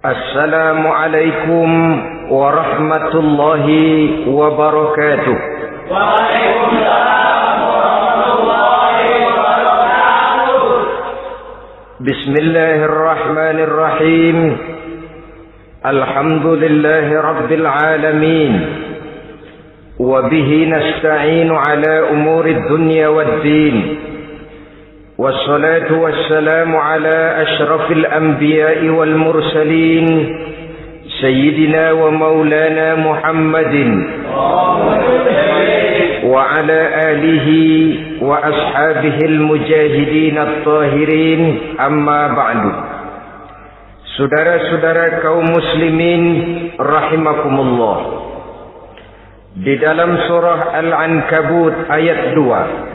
Assalamualaikum warahmatullahi wabarakatuh. Waalaikumsalam warahmatullahi wabarakatuh. Bismillahirrahmanirrahim. Alhamdulillahi rabbil alamin. Wa bihi nasta'inu ala umuri dunya waddin. والصلاة والسلام على أشرف الأنبياء والمرسلين سيدنا ومولانا محمد وعلى آله وأصحابه المجاهدين الطاهرين أما بعد. Saudara-saudara kaum muslimin rahimakumullah, di dalam surah Al-Ankabut ayat 2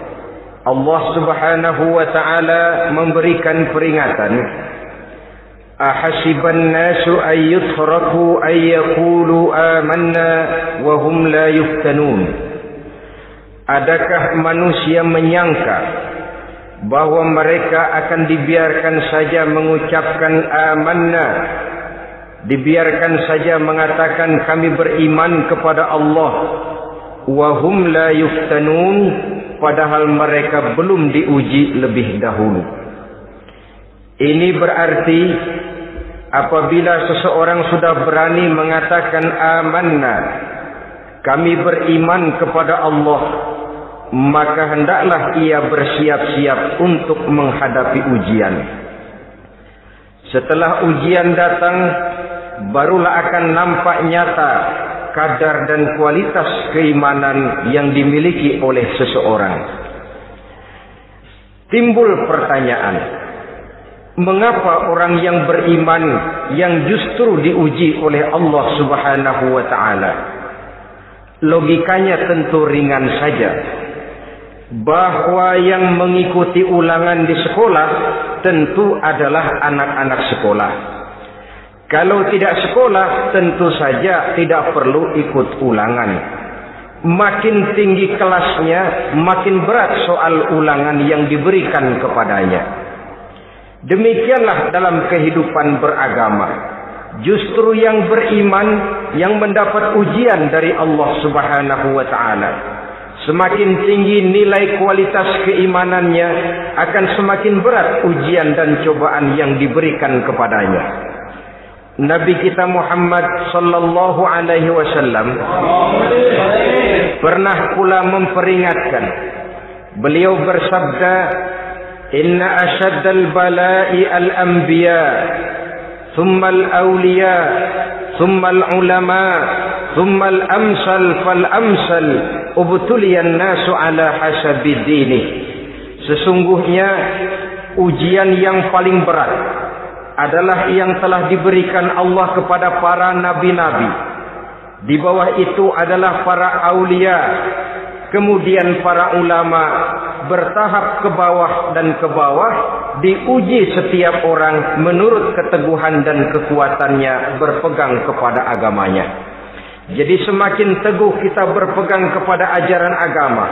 Allah subhanahu wa ta'ala memberikan peringatan. Ahasiban nasu ayyutraku ayyakulu amanna wahum la yuftanun. Adakah manusia menyangka bahwa mereka akan dibiarkan saja mengucapkan amanna, dibiarkan saja mengatakan kami beriman kepada Allah, wahum la yuftanun, padahal mereka belum diuji lebih dahulu. Ini berarti apabila seseorang sudah berani mengatakan amanna, kami beriman kepada Allah, maka hendaklah ia bersiap-siap untuk menghadapi ujian. Setelah ujian datang, barulah akan nampak nyata kadar dan kualitas keimanan yang dimiliki oleh seseorang. Timbul pertanyaan, mengapa orang yang beriman yang justru diuji oleh Allah Subhanahu wa ta'ala? Logikanya tentu ringan saja, bahwa yang mengikuti ulangan di sekolah tentu adalah anak-anak sekolah. Kalau tidak sekolah, tentu saja tidak perlu ikut ulangan. Makin tinggi kelasnya, makin berat soal ulangan yang diberikan kepadanya. Demikianlah dalam kehidupan beragama. Justru yang beriman, yang mendapat ujian dari Allah Subhanahu wa ta'ala, semakin tinggi nilai kualitas keimanannya, akan semakin berat ujian dan cobaan yang diberikan kepadanya. Nabi kita Muhammad sallallahu alaihi wasallam pernah pula memperingatkan. Beliau bersabda, "Inna asyaddal bala'i al-anbiya, thumma al-awliya, thumma al-ulama, thumma al-amsal fal-amsal, ubtuliyan nasu ala hasabi dinih." Sesungguhnya ujian yang paling berat adalah yang telah diberikan Allah kepada para nabi-nabi. Di bawah itu adalah para aulia, kemudian para ulama, bertahap ke bawah dan ke bawah, diuji setiap orang menurut keteguhan dan kekuatannya berpegang kepada agamanya. Jadi semakin teguh kita berpegang kepada ajaran agama,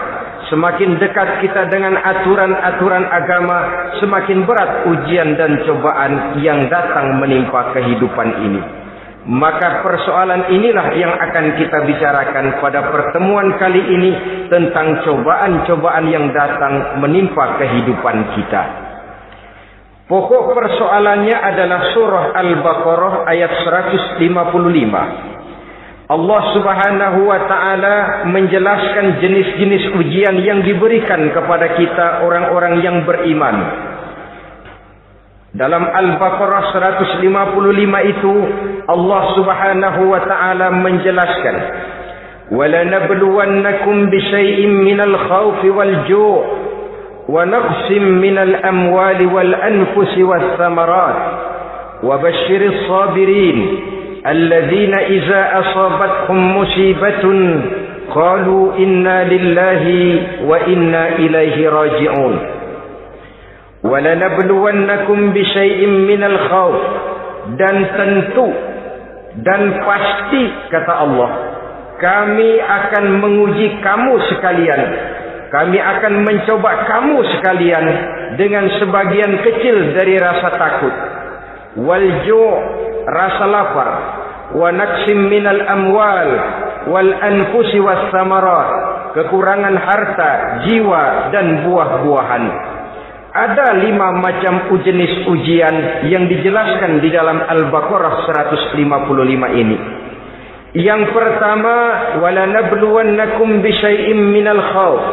semakin dekat kita dengan aturan-aturan agama, semakin berat ujian dan cobaan yang datang menimpa kehidupan ini. Maka persoalan inilah yang akan kita bicarakan pada pertemuan kali ini, tentang cobaan-cobaan yang datang menimpa kehidupan kita. Pokok persoalannya adalah surah Al-Baqarah ayat 155. Allah Subhanahu wa ta'ala menjelaskan jenis-jenis ujian yang diberikan kepada kita orang-orang yang beriman. Dalam Al-Baqarah 155 itu Allah Subhanahu wa ta'ala menjelaskan, وَلَنَبْلُوَنَّكُمْ بِشَيْءٍ مِّنَ الْخَوْفِ وَالْجُوعِ وَنَقْصٍ مِّنَ الْأَمْوَالِ وَالْأَنفُسِ وَالثَّمَرَاتِ وَبَشِّرِ الصَّابِرِينَ الذين إذا أصابتهم مصيبة قالوا إنا لله وإنا إليه راجعون ولنبلونكم بشيء من الخوف. Dan tentu dan pasti, kata Allah, kami akan menguji kamu sekalian, kami akan mencoba kamu sekalian dengan sebagian kecil dari rasa takut, wal ju', rasa lapar, wa naqsim minal amwal wal anfusi was samarat, kekurangan harta, jiwa dan buah-buahan. Ada 5 macam jenis ujian yang dijelaskan di dalam Al-Baqarah 155 ini. Yang pertama, walanabluwannakum bisyai'im minal khauf.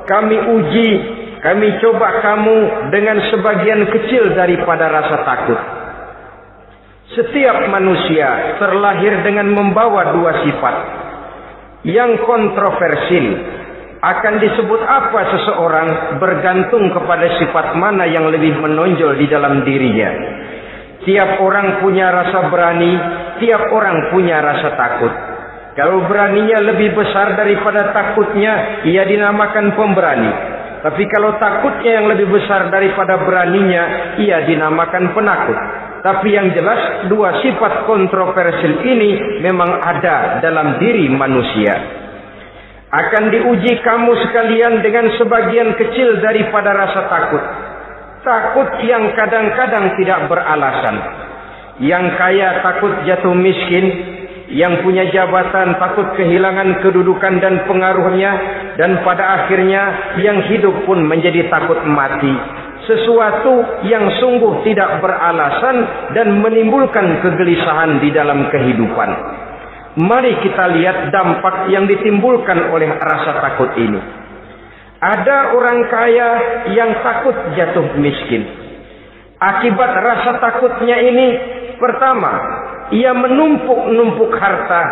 Kami uji, kami coba kamu dengan sebagian kecil daripada rasa takut. Setiap manusia terlahir dengan membawa 2 sifat. Yang kontroversil, akan disebut apa seseorang bergantung kepada sifat mana yang lebih menonjol di dalam dirinya. Tiap orang punya rasa berani, tiap orang punya rasa takut. Kalau beraninya lebih besar daripada takutnya, ia dinamakan pemberani. Tapi kalau takutnya yang lebih besar daripada beraninya, ia dinamakan penakut. Tapi yang jelas 2 sifat kontroversial ini memang ada dalam diri manusia. Akan diuji kamu sekalian dengan sebagian kecil daripada rasa takut. Takut yang kadang-kadang tidak beralasan. Yang kaya takut jatuh miskin, yang punya jabatan takut kehilangan kedudukan dan pengaruhnya, dan pada akhirnya yang hidup pun menjadi takut mati. Sesuatu yang sungguh tidak beralasan dan menimbulkan kegelisahan di dalam kehidupan. Mari kita lihat dampak yang ditimbulkan oleh rasa takut ini. Ada orang kaya yang takut jatuh miskin. Akibat rasa takutnya ini, pertama, ia menumpuk-numpuk harta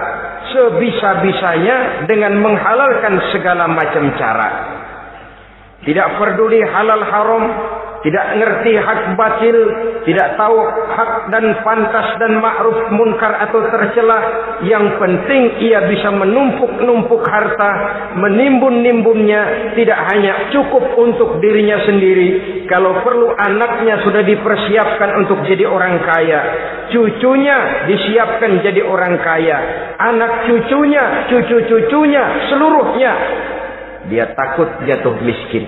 sebisa-bisanya dengan menghalalkan segala macam cara. Tidak peduli halal haram, tidak ngerti hak batil, tidak tahu hak dan pantas dan ma'ruf munkar atau tercela. Yang penting ia bisa menumpuk-numpuk harta, menimbun-nimbunnya. Tidak hanya cukup untuk dirinya sendiri, kalau perlu anaknya sudah dipersiapkan untuk jadi orang kaya, cucunya disiapkan jadi orang kaya, anak cucunya, cucu-cucunya, seluruhnya. Dia takut jatuh miskin.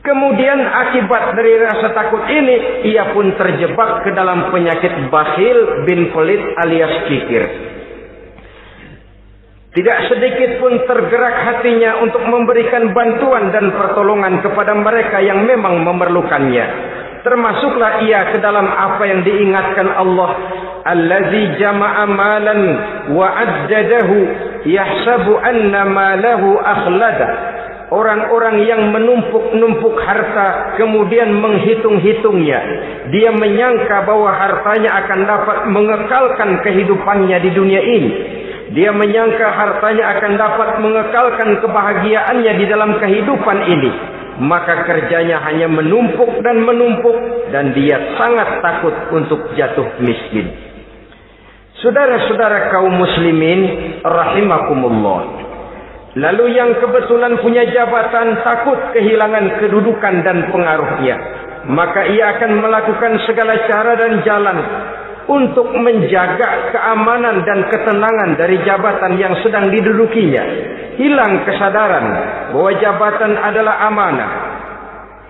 Kemudian akibat dari rasa takut ini, ia pun terjebak ke dalam penyakit bakhil bin pelit alias kikir. Tidak sedikit pun tergerak hatinya untuk memberikan bantuan dan pertolongan kepada mereka yang memang memerlukannya. Termasuklah ia ke dalam apa yang diingatkan Allah, allazi jama'a malan wa addadahu yahsabu anna malahu akhlada. Orang-orang yang menumpuk-numpuk harta kemudian menghitung-hitungnya. Dia menyangka bahwa hartanya akan dapat mengekalkan kehidupannya di dunia ini. Dia menyangka hartanya akan dapat mengekalkan kebahagiaannya di dalam kehidupan ini. Maka kerjanya hanya menumpuk dan menumpuk, dan dia sangat takut untuk jatuh miskin. Saudara-saudara kaum muslimin rahimakumullah. Lalu yang kebetulan punya jabatan takut kehilangan kedudukan dan pengaruhnya. Maka ia akan melakukan segala cara dan jalan untuk menjaga keamanan dan ketenangan dari jabatan yang sedang didudukinya. Hilang kesadaran bahwa jabatan adalah amanah.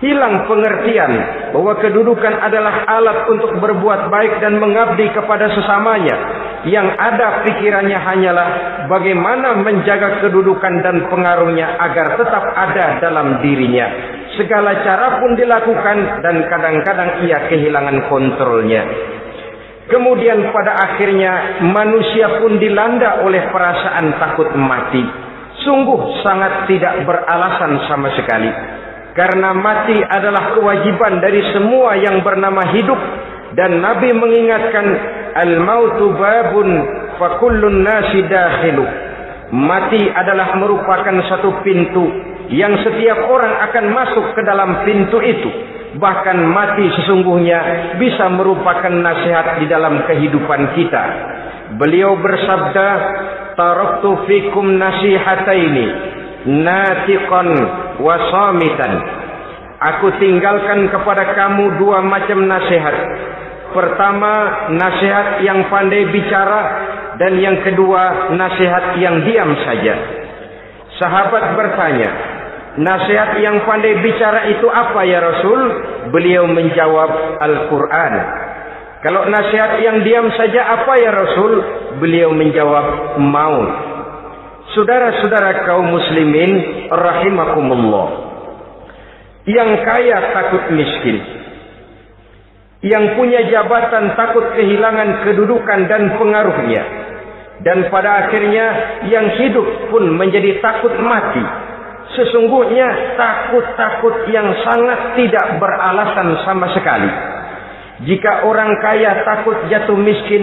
Hilang pengertian bahwa kedudukan adalah alat untuk berbuat baik dan mengabdi kepada sesamanya. Yang ada pikirannya hanyalah bagaimana menjaga kedudukan dan pengaruhnya agar tetap ada dalam dirinya. Segala cara pun dilakukan dan kadang-kadang ia kehilangan kontrolnya. Kemudian pada akhirnya manusia pun dilanda oleh perasaan takut mati. Sungguh sangat tidak beralasan sama sekali. Karena mati adalah kewajiban dari semua yang bernama hidup. Dan Nabi mengingatkan, al-mautu babun fa kullun nasi dakhilu. Mati adalah merupakan satu pintu yang setiap orang akan masuk ke dalam pintu itu. Bahkan mati sesungguhnya bisa merupakan nasihat di dalam kehidupan kita. Beliau bersabda, taraktu fikum nasihataini, natiqan wa samitan. Aku tinggalkan kepada kamu 2 macam nasihat. Pertama, nasihat yang pandai bicara, dan yang kedua, nasihat yang diam saja. Sahabat bertanya, nasihat yang pandai bicara itu apa ya Rasul? Beliau menjawab, Al-Quran. Kalau nasihat yang diam saja apa ya Rasul? Beliau menjawab, maut. Saudara-saudara kaum muslimin rahimakumullah, yang kaya takut miskin, yang punya jabatan takut kehilangan kedudukan dan pengaruhnya, dan pada akhirnya yang hidup pun menjadi takut mati. Sesungguhnya takut-takut yang sangat tidak beralasan sama sekali. Jika orang kaya takut jatuh miskin,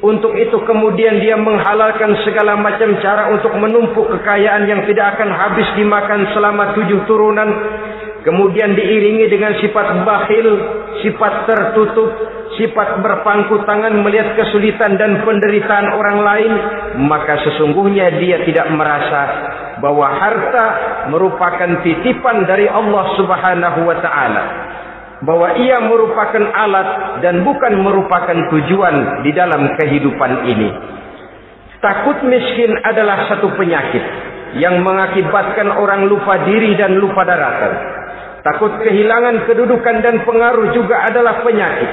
untuk itu kemudian dia menghalalkan segala macam cara untuk menumpuk kekayaan yang tidak akan habis dimakan selama 7 turunan, kemudian diiringi dengan sifat bakhil, sifat tertutup, sifat berpangku tangan melihat kesulitan dan penderitaan orang lain, maka sesungguhnya dia tidak merasa bahwa harta merupakan titipan dari Allah Subhanahu wa taala, bahwa ia merupakan alat dan bukan merupakan tujuan di dalam kehidupan ini. Takut miskin adalah satu penyakit yang mengakibatkan orang lupa diri dan lupa daratan. Takut kehilangan kedudukan dan pengaruh juga adalah penyakit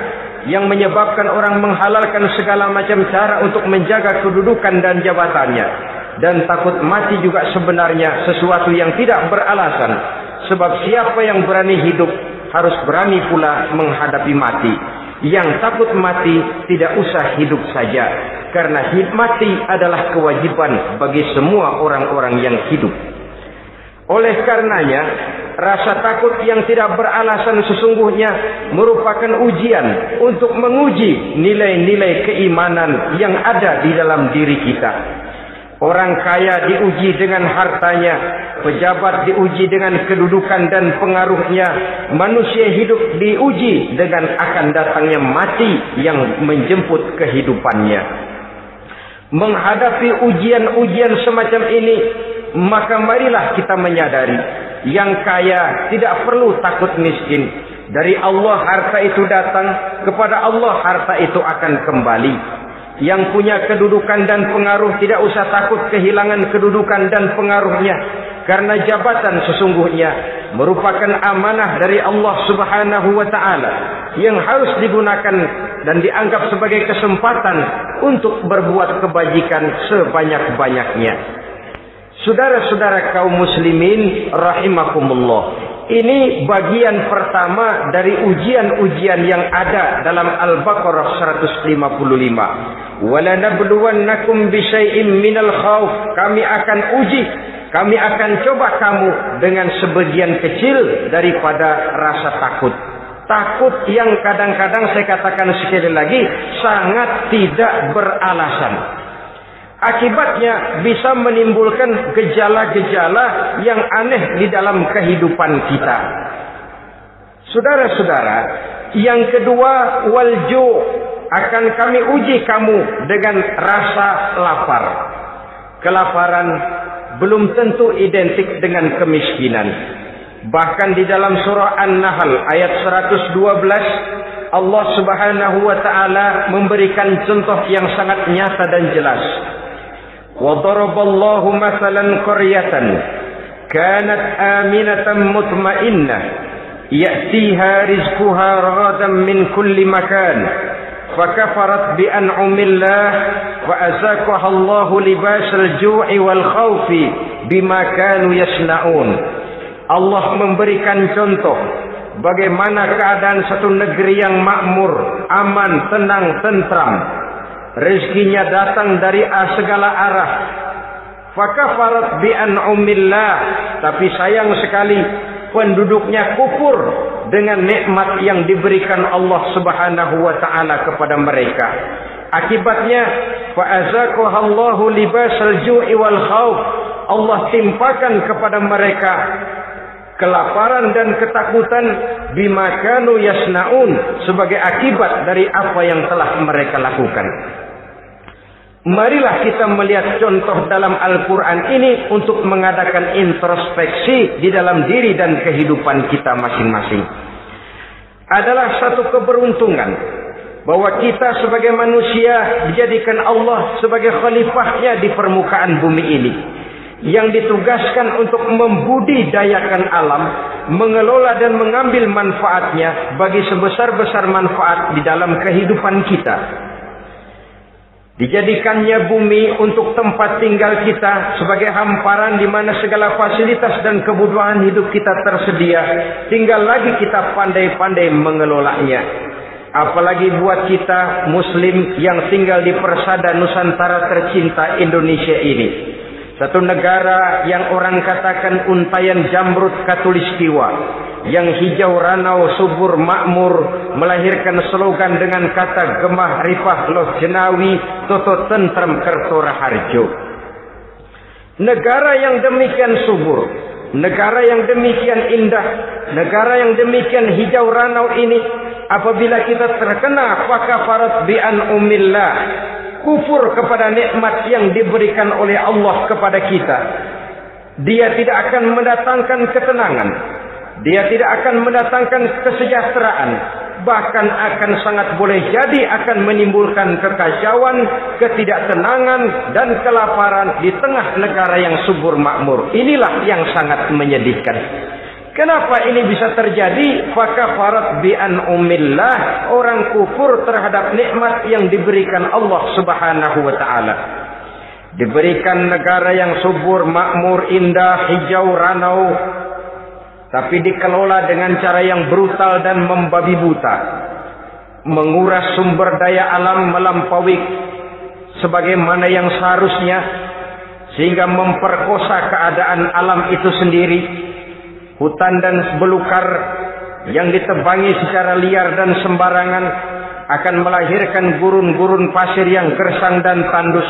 yang menyebabkan orang menghalalkan segala macam cara untuk menjaga kedudukan dan jabatannya. Dan takut mati juga sebenarnya sesuatu yang tidak beralasan, sebab siapa yang berani hidup harus berani pula menghadapi mati. Yang takut mati tidak usah hidup saja, karena mati adalah kewajiban bagi semua orang-orang yang hidup. Oleh karenanya, rasa takut yang tidak beralasan sesungguhnya merupakan ujian untuk menguji nilai-nilai keimanan yang ada di dalam diri kita. Orang kaya diuji dengan hartanya, pejabat diuji dengan kedudukan dan pengaruhnya, manusia hidup diuji dengan akan datangnya mati yang menjemput kehidupannya. Menghadapi ujian-ujian semacam ini, maka marilah kita menyadari, yang kaya tidak perlu takut miskin. Dari Allah harta itu datang, kepada Allah harta itu akan kembali. Yang punya kedudukan dan pengaruh tidak usah takut kehilangan kedudukan dan pengaruhnya, karena jabatan sesungguhnya merupakan amanah dari Allah Subhanahu wa taala yang harus digunakan dan dianggap sebagai kesempatan untuk berbuat kebajikan sebanyak-banyaknya. Saudara-saudara kaum muslimin rahimakumullah, ini bagian pertama dari ujian-ujian yang ada dalam Al-Baqarah 155. Wala nabluwannakum bisyai'im minal khauf. Kami akan uji, kami akan coba kamu dengan sebagian kecil daripada rasa takut. Takut yang kadang-kadang saya katakan sekali lagi sangat tidak beralasan. Akibatnya bisa menimbulkan gejala-gejala yang aneh di dalam kehidupan kita. Saudara-saudara, yang kedua, walju, akan kami uji kamu dengan rasa lapar. Kelaparan belum tentu identik dengan kemiskinan. Bahkan di dalam surah An-Nahl ayat 112, Allah Subhanahu wa taala memberikan contoh yang sangat nyata dan jelas. وَضَرَبَ اللَّهُ مَثَلًا قَرْيَةً كَانَتْ آمِنَةً مُطْمَئِنَّةً يَأْتِيهَا رِزْقُهَا رَغَدًا مِنْ كُلِّ مَكَانٍ فَكَفَرَتْ بِأَنْعُمِ اللَّهِ فَأَذَاقَهَا اللَّهُ لِبَاسَ الْجُوعِ وَالْخَوْفِ بِمَا كَانُوا يَصْنَعُونَ. Allah memberikan contoh bagaimana keadaan satu negeri yang makmur, aman, tenang, tentram. Rezekinya datang dari segala arah. Fakafarat bi an'umillah, tapi sayang sekali penduduknya kufur dengan nikmat yang diberikan Allah Subhanahu wa taala kepada mereka. Akibatnya fa azaqahallahu libasal ju'i wal khauf. Allah timpakan kepada mereka kelaparan dan ketakutan bima kanu yasnaun, sebagai akibat dari apa yang telah mereka lakukan. Marilah kita melihat contoh dalam Al-Quran ini untuk mengadakan introspeksi di dalam diri dan kehidupan kita masing-masing. Adalah satu keberuntungan bahwa kita sebagai manusia dijadikan Allah sebagai khalifahnya di permukaan bumi ini, yang ditugaskan untuk membudidayakan alam, mengelola dan mengambil manfaatnya bagi sebesar-besar manfaat di dalam kehidupan kita. Dijadikannya bumi untuk tempat tinggal kita sebagai hamparan di mana segala fasilitas dan kebutuhan hidup kita tersedia. Tinggal lagi kita pandai-pandai mengelolanya. Apalagi buat kita Muslim yang tinggal di persada Nusantara tercinta Indonesia ini. Satu negara yang orang katakan untayan jamrut katulistiwa, yang hijau ranau subur makmur, melahirkan slogan dengan kata gemah rifah loh jenawi toto tentrem kerto raharjo. Negara yang demikian subur, negara yang demikian indah, negara yang demikian hijau ranau ini, apabila kita terkena fakafarat bi an umillah, kufur kepada nikmat yang diberikan oleh Allah kepada kita, dia tidak akan mendatangkan ketenangan, dia tidak akan mendatangkan kesejahteraan, bahkan akan sangat boleh jadi akan menimbulkan kekacauan, ketidaktenangan dan kelaparan di tengah negara yang subur makmur. Inilah yang sangat menyedihkan. Kenapa ini bisa terjadi? Fakafarat bi an umillah, orang kufur terhadap nikmat yang diberikan Allah Subhanahu wa taala. Diberikan negara yang subur, makmur, indah, hijau ranau, tapi dikelola dengan cara yang brutal dan membabi buta. Menguras sumber daya alam melampaui sebagaimana yang seharusnya, sehingga memperkosa keadaan alam itu sendiri. Hutan dan belukar yang ditebangi secara liar dan sembarangan akan melahirkan gurun-gurun pasir yang gersang dan tandus.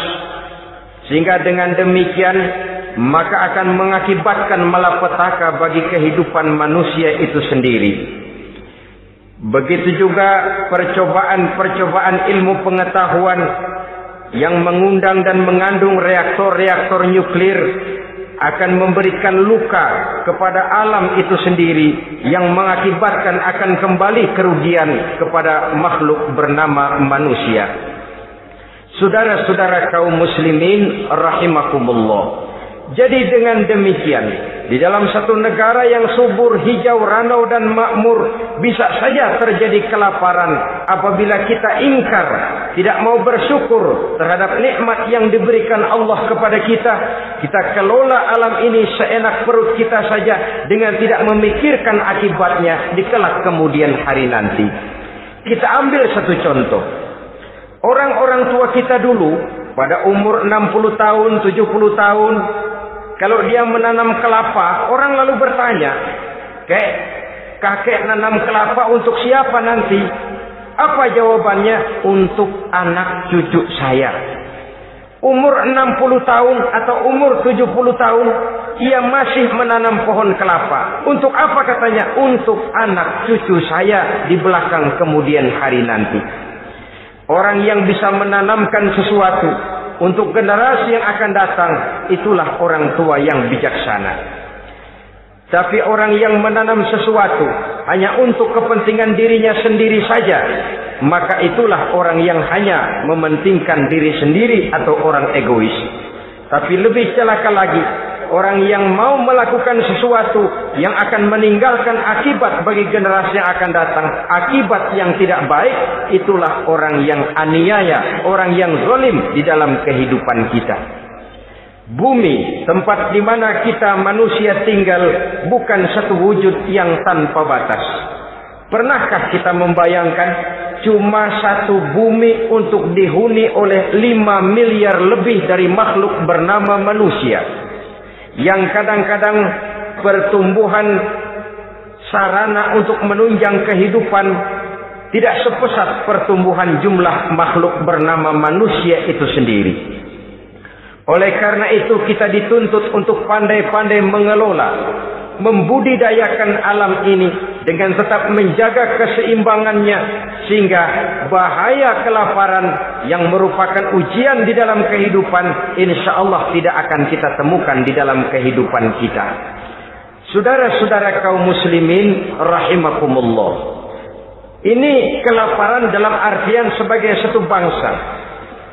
Sehingga dengan demikian maka akan mengakibatkan malapetaka bagi kehidupan manusia itu sendiri. Begitu juga percobaan-percobaan ilmu pengetahuan yang mengundang dan mengandung reaktor-reaktor nuklir akan memberikan luka kepada alam itu sendiri, yang mengakibatkan akan kembali kerugian kepada makhluk bernama manusia. Saudara-saudara kaum muslimin rahimakumullah. Jadi dengan demikian, di dalam satu negara yang subur, hijau, ranau dan makmur, bisa saja terjadi kelaparan apabila kita ingkar, tidak mau bersyukur terhadap nikmat yang diberikan Allah kepada kita. Kita kelola alam ini seenak perut kita saja dengan tidak memikirkan akibatnya di kelak kemudian hari nanti. Kita ambil satu contoh. Orang-orang tua kita dulu pada umur 60 tahun, 70 tahun, kalau dia menanam kelapa, orang lalu bertanya, kakek nanam kelapa untuk siapa nanti? Apa jawabannya? Untuk anak cucu saya. Umur 60 tahun atau umur 70 tahun, ia masih menanam pohon kelapa. Untuk apa katanya? Untuk anak cucu saya di belakang kemudian hari nanti. Orang yang bisa menanamkan sesuatu untuk generasi yang akan datang, itulah orang tua yang bijaksana. Tapi orang yang menanam sesuatu hanya untuk kepentingan dirinya sendiri saja, maka itulah orang yang hanya mementingkan diri sendiri atau orang egois. Tapi lebih celaka lagi, orang yang mau melakukan sesuatu yang akan meninggalkan akibat bagi generasi yang akan datang, akibat yang tidak baik, itulah orang yang aniaya, orang yang zalim di dalam kehidupan kita. Bumi, tempat di mana kita manusia tinggal, bukan satu wujud yang tanpa batas. Pernahkah kita membayangkan cuma satu bumi untuk dihuni oleh 5 miliar lebih dari makhluk bernama manusia, yang kadang-kadang pertumbuhan sarana untuk menunjang kehidupan tidak sepesat pertumbuhan jumlah makhluk bernama manusia itu sendiri. Oleh karena itu kita dituntut untuk pandai-pandai mengelola, membudidayakan alam ini dengan tetap menjaga keseimbangannya, sehingga bahaya kelaparan yang merupakan ujian di dalam kehidupan, insya Allah tidak akan kita temukan di dalam kehidupan kita. Saudara-saudara kaum muslimin rahimakumullah, ini kelaparan dalam artian sebagai satu bangsa.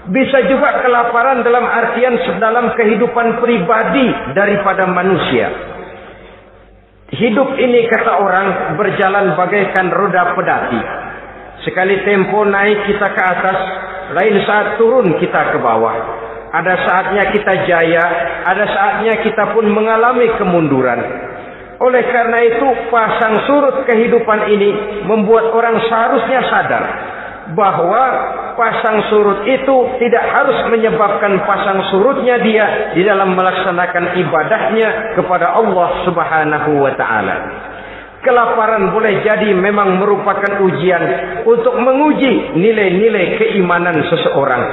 Bisa juga kelaparan dalam artian dalam kehidupan pribadi daripada manusia. Hidup ini, kata orang, berjalan bagaikan roda pedati. Sekali tempo naik kita ke atas, lain saat turun kita ke bawah. Ada saatnya kita jaya, ada saatnya kita pun mengalami kemunduran. Oleh karena itu, pasang surut kehidupan ini membuat orang seharusnya sadar bahwa pasang surut itu tidak harus menyebabkan pasang surutnya dia di dalam melaksanakan ibadahnya kepada Allah Subhanahu wa ta'ala. Kelaparan boleh jadi memang merupakan ujian untuk menguji nilai-nilai keimanan seseorang.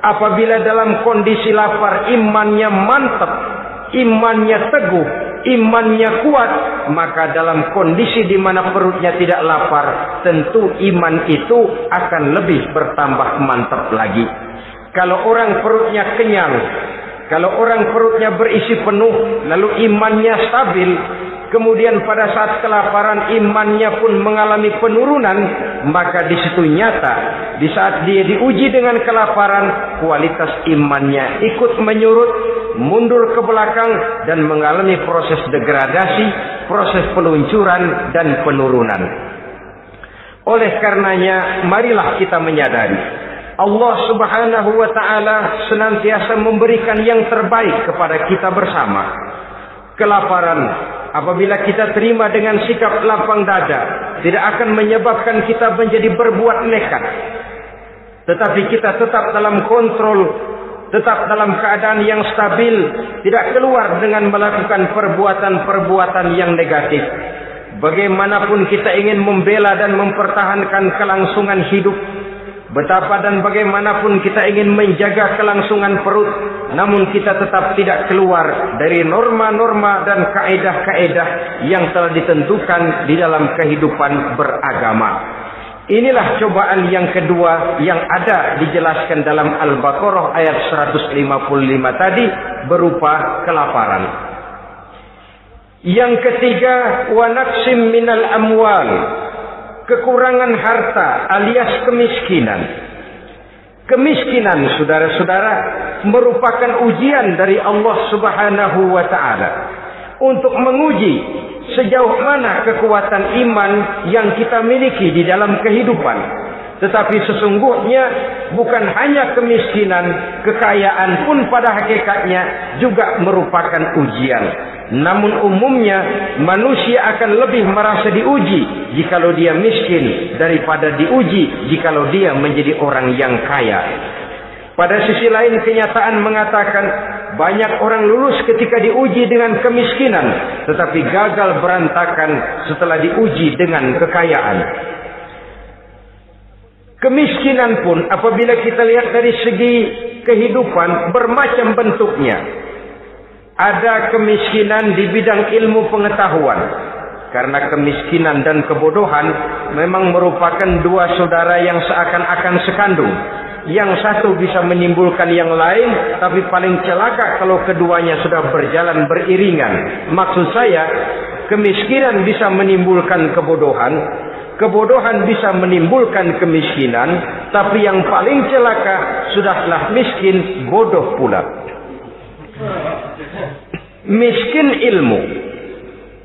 Apabila dalam kondisi lapar imannya mantap, imannya teguh, imannya kuat, maka dalam kondisi di mana perutnya tidak lapar, tentu iman itu akan lebih bertambah mantap lagi. Kalau orang perutnya kenyang, kalau orang perutnya berisi penuh, lalu imannya stabil, kemudian pada saat kelaparan imannya pun mengalami penurunan, maka di situ nyata, di saat dia diuji dengan kelaparan, kualitas imannya ikut menyurut, mundur ke belakang, dan mengalami proses degradasi, proses peluncuran dan penurunan. Oleh karenanya, marilah kita menyadari Allah Subhanahu wa ta'ala senantiasa memberikan yang terbaik kepada kita bersama. Kelaparan, apabila kita terima dengan sikap lapang dada, tidak akan menyebabkan kita menjadi berbuat nekat. Tetapi kita tetap dalam kontrol, tetap dalam keadaan yang stabil, tidak keluar dengan melakukan perbuatan-perbuatan yang negatif. Bagaimanapun kita ingin membela dan mempertahankan kelangsungan hidup, betapa dan bagaimanapun kita ingin menjaga kelangsungan perut, namun kita tetap tidak keluar dari norma-norma dan kaedah-kaedah yang telah ditentukan di dalam kehidupan beragama. Inilah cobaan yang kedua yang ada dijelaskan dalam Al-Baqarah ayat 155 tadi, berupa kelaparan. Yang ketiga, wa naqsim minal amwal, kekurangan harta alias kemiskinan. Kemiskinan, saudara-saudara, merupakan ujian dari Allah Subhanahu wa ta'ala untuk menguji sejauh mana kekuatan iman yang kita miliki di dalam kehidupan. Tetapi sesungguhnya bukan hanya kemiskinan, kekayaan pun pada hakikatnya juga merupakan ujian. Namun umumnya manusia akan lebih merasa diuji jikalau dia miskin daripada diuji jikalau dia menjadi orang yang kaya. Pada sisi lain, kenyataan mengatakan banyak orang lulus ketika diuji dengan kemiskinan, tetapi gagal berantakan setelah diuji dengan kekayaan. Kemiskinan pun apabila kita lihat dari segi kehidupan bermacam bentuknya. Ada kemiskinan di bidang ilmu pengetahuan. Karena kemiskinan dan kebodohan memang merupakan dua saudara yang seakan-akan sekandung. Yang satu bisa menimbulkan yang lain, tapi paling celaka kalau keduanya sudah berjalan beriringan. Maksud saya, kemiskinan bisa menimbulkan kebodohan, kebodohan bisa menimbulkan kemiskinan, tapi yang paling celaka sudahlah miskin, bodoh pula. Miskin ilmu.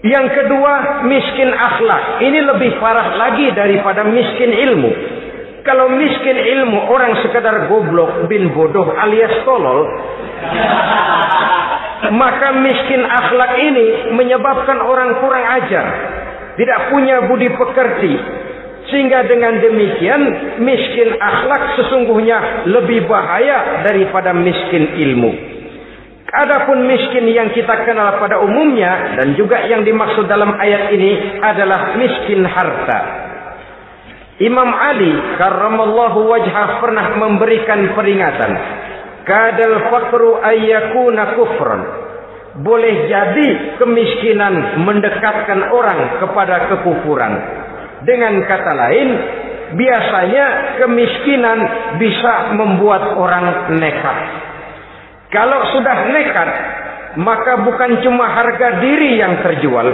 Yang kedua, miskin akhlak. Ini lebih parah lagi daripada miskin ilmu. Kalau miskin ilmu orang sekadar goblok bin bodoh alias tolol, maka miskin akhlak ini menyebabkan orang kurang ajar, tidak punya budi pekerti. Sehingga dengan demikian miskin akhlak sesungguhnya lebih bahaya daripada miskin ilmu. Adapun miskin yang kita kenal pada umumnya dan juga yang dimaksud dalam ayat ini adalah miskin harta. Imam Ali karramallahu wajhah pernah memberikan peringatan, kadal faqru ayyakuna kufran. Boleh jadi kemiskinan mendekatkan orang kepada kekufuran. Dengan kata lain, biasanya kemiskinan bisa membuat orang nekat. Kalau sudah nekat, maka bukan cuma harga diri yang terjual,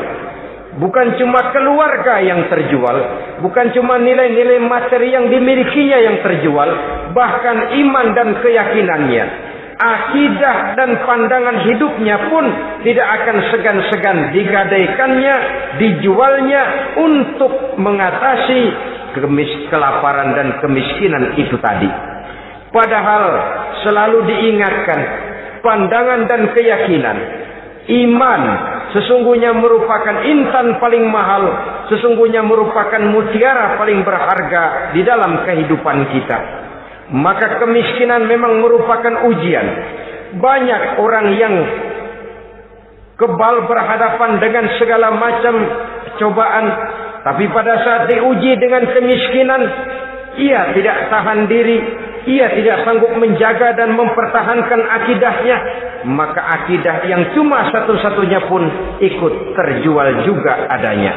Bukan cuma keluarga yang terjual, bukan cuma nilai-nilai materi yang dimilikinya yang terjual, bahkan iman dan keyakinannya, akidah dan pandangan hidupnya pun tidak akan segan-segan digadaikannya, dijualnya untuk mengatasi kelaparan dan kemiskinan itu tadi. Padahal selalu diingatkan, pandangan dan keyakinan, iman sesungguhnya merupakan intan paling mahal, sesungguhnya merupakan mutiara paling berharga di dalam kehidupan kita. Maka kemiskinan memang merupakan ujian. Banyak orang yang kebal berhadapan dengan segala macam cobaan, tapi pada saat diuji dengan kemiskinan, ia tidak tahan diri, ia tidak sanggup menjaga dan mempertahankan akidahnya, maka akidah yang cuma satu-satunya pun ikut terjual juga adanya.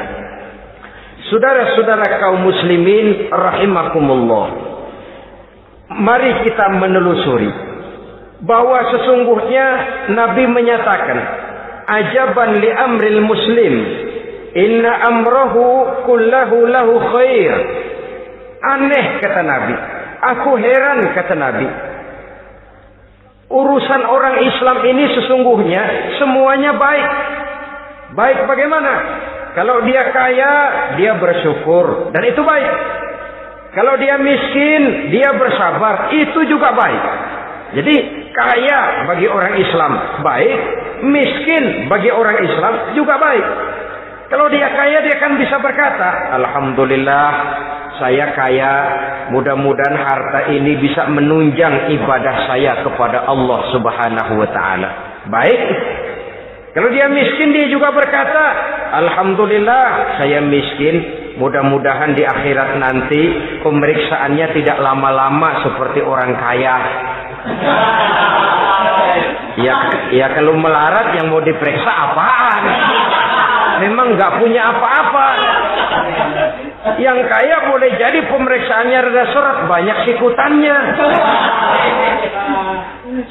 Saudara-saudara kaum muslimin rahimakumullah, mari kita menelusuri bahwa sesungguhnya Nabi menyatakan, ajaban li amril muslim, inna amrahu kullahu lahu khair. Aneh kata Nabi, aku heran kata Nabi, urusan orang Islam ini sesungguhnya semuanya baik. Baik bagaimana? Kalau dia kaya, dia bersyukur, dan itu baik. Kalau dia miskin, dia bersabar, itu juga baik. Jadi kaya bagi orang Islam baik, miskin bagi orang Islam juga baik. Kalau dia kaya, dia kan bisa berkata, alhamdulillah saya kaya, mudah-mudahan harta ini bisa menunjang ibadah saya kepada Allah Subhanahu wa taala. Baik. Kalau dia miskin, dia juga berkata, alhamdulillah saya miskin, mudah-mudahan di akhirat nanti pemeriksaannya tidak lama-lama seperti orang kaya. Ya kalau melarat yang mau diperiksa apaan? Memang nggak punya apa-apa. Yang kaya boleh jadi pemeriksaannya rada surat, banyak sikutannya.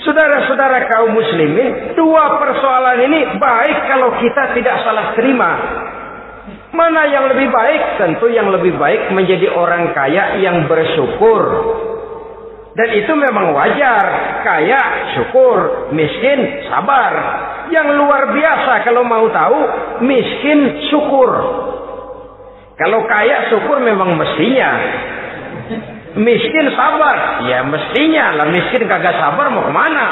Saudara-saudara kaum muslimin, dua persoalan ini baik kalau kita tidak salah terima. Mana yang lebih baik? Tentu yang lebih baik menjadi orang kaya yang bersyukur. Dan itu memang wajar. Kaya syukur, miskin sabar. Yang luar biasa kalau mau tahu, miskin syukur. Kalau kaya syukur memang mestinya. Miskin sabar, ya mestinya lah. Miskin kagak sabar mau kemana?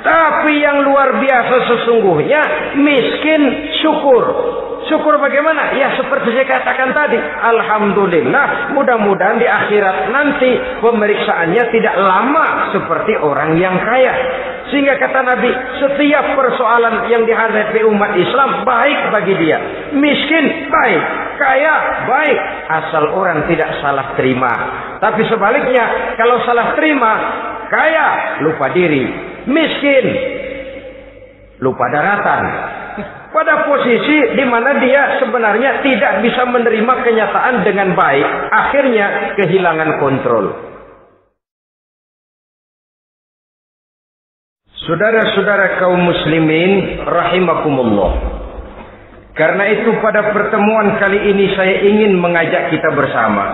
Tapi yang luar biasa sesungguhnya miskin syukur. Syukur bagaimana? Ya seperti saya katakan tadi, alhamdulillah, mudah-mudahan di akhirat nanti pemeriksaannya tidak lama seperti orang yang kaya. Sehingga kata Nabi, setiap persoalan yang dihadapi umat Islam baik bagi dia. Miskin baik, kaya baik, asal orang tidak salah terima. Tapi sebaliknya, kalau salah terima, kaya lupa diri, miskin lupa daratan. Pada posisi di mana dia sebenarnya tidak bisa menerima kenyataan dengan baik, akhirnya kehilangan kontrol. Saudara-saudara kaum muslimin rahimakumullah. Karena itu pada pertemuan kali ini saya ingin mengajak kita bersama.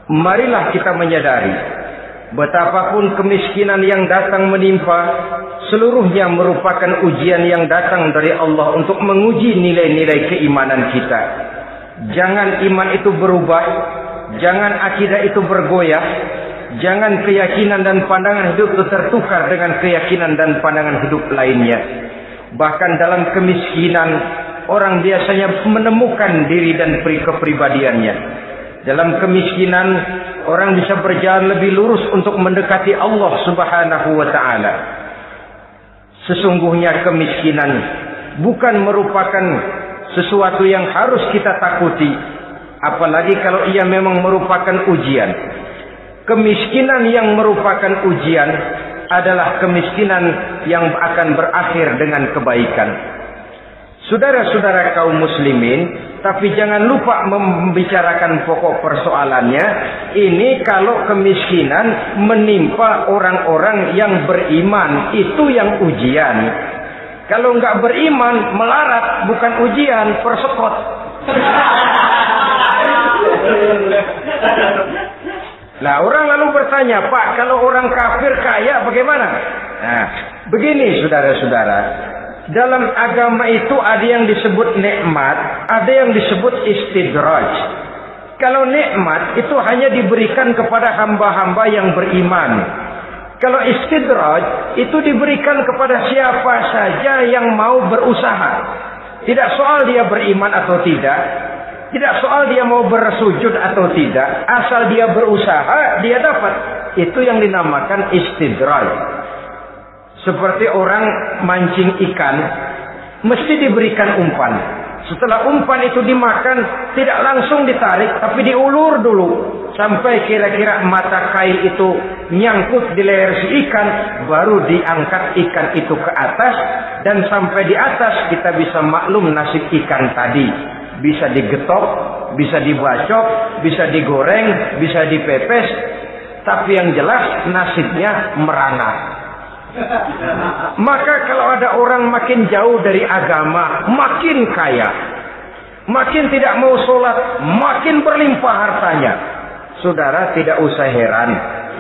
Marilah kita menyadari betapapun kemiskinan yang datang menimpa, seluruhnya merupakan ujian yang datang dari Allah untuk menguji nilai-nilai keimanan kita. Jangan iman itu berubah, jangan akidah itu bergoyah, jangan keyakinan dan pandangan hidup itu tertukar dengan keyakinan dan pandangan hidup lainnya. Bahkan dalam kemiskinan, orang biasanya menemukan diri dan kepribadiannya. Dalam kemiskinan, orang bisa berjalan lebih lurus untuk mendekati Allah Subhanahu wa ta'ala. Sesungguhnya kemiskinan bukan merupakan sesuatu yang harus kita takuti, apalagi kalau ia memang merupakan ujian. Kemiskinan yang merupakan ujian adalah kemiskinan yang akan berakhir dengan kebaikan. Saudara-saudara kaum muslimin, tapi jangan lupa membicarakan pokok persoalannya. Ini kalau kemiskinan menimpa orang-orang yang beriman, itu yang ujian. Kalau nggak beriman, melarat, bukan ujian, persekot. Nah, orang lalu bertanya, Pak, kalau orang kafir kaya bagaimana? Nah, begini saudara-saudara, dalam agama itu ada yang disebut nikmat, ada yang disebut istidraj. Kalau nikmat itu hanya diberikan kepada hamba-hamba yang beriman. Kalau istidraj itu diberikan kepada siapa saja yang mau berusaha. Tidak soal dia beriman atau tidak. Tidak soal dia mau bersujud atau tidak. Asal dia berusaha, dia dapat. Itu yang dinamakan istidraj. Seperti orang mancing ikan, mesti diberikan umpan. Setelah umpan itu dimakan, tidak langsung ditarik, tapi diulur dulu. Sampai kira-kira mata kail itu nyangkut di leher si ikan, baru diangkat ikan itu ke atas. Dan sampai di atas kita bisa maklum nasib ikan tadi. Bisa digetok, bisa dibacok, bisa digoreng, bisa dipepes. Tapi yang jelas nasibnya merana. Maka kalau ada orang makin jauh dari agama, makin kaya, makin tidak mau sholat, makin berlimpah hartanya, saudara tidak usah heran,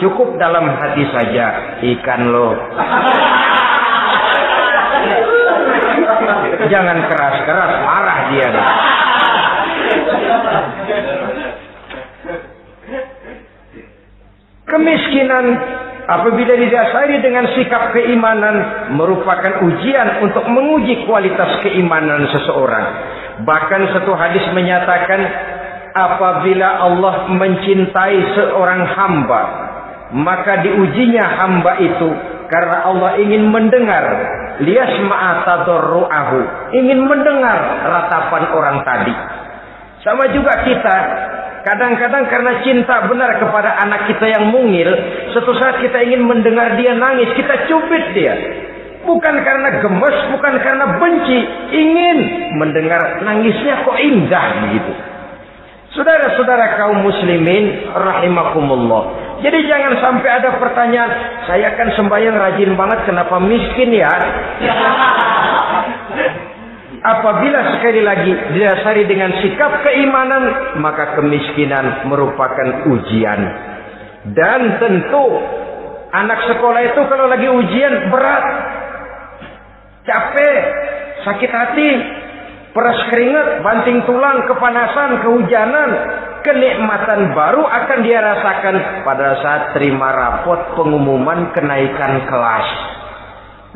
cukup dalam hati saja, ikan lo. Jangan keras-keras, marah dia. Kemiskinan apabila didasari dengan sikap keimanan merupakan ujian untuk menguji kualitas keimanan seseorang. Bahkan satu hadis menyatakan apabila Allah mencintai seorang hamba, maka diujinya hamba itu karena Allah ingin mendengar liyasma'a tadarru'ahu, ingin mendengar ratapan orang tadi. Sama juga kita, kadang-kadang karena cinta benar kepada anak kita yang mungil, suatu saat kita ingin mendengar dia nangis, kita cubit dia. Bukan karena gemes, bukan karena benci, ingin mendengar nangisnya kok indah begitu. Saudara-saudara kaum muslimin rahimakumullah. Jadi jangan sampai ada pertanyaan, saya kan sembahyang rajin banget, kenapa miskin ya? Apabila sekali lagi didasari dengan sikap keimanan, maka kemiskinan merupakan ujian. Dan tentu anak sekolah itu kalau lagi ujian berat, capek, sakit hati, peras keringat, banting tulang, kepanasan, kehujanan, kenikmatan baru akan dia rasakan pada saat terima rapot pengumuman kenaikan kelas.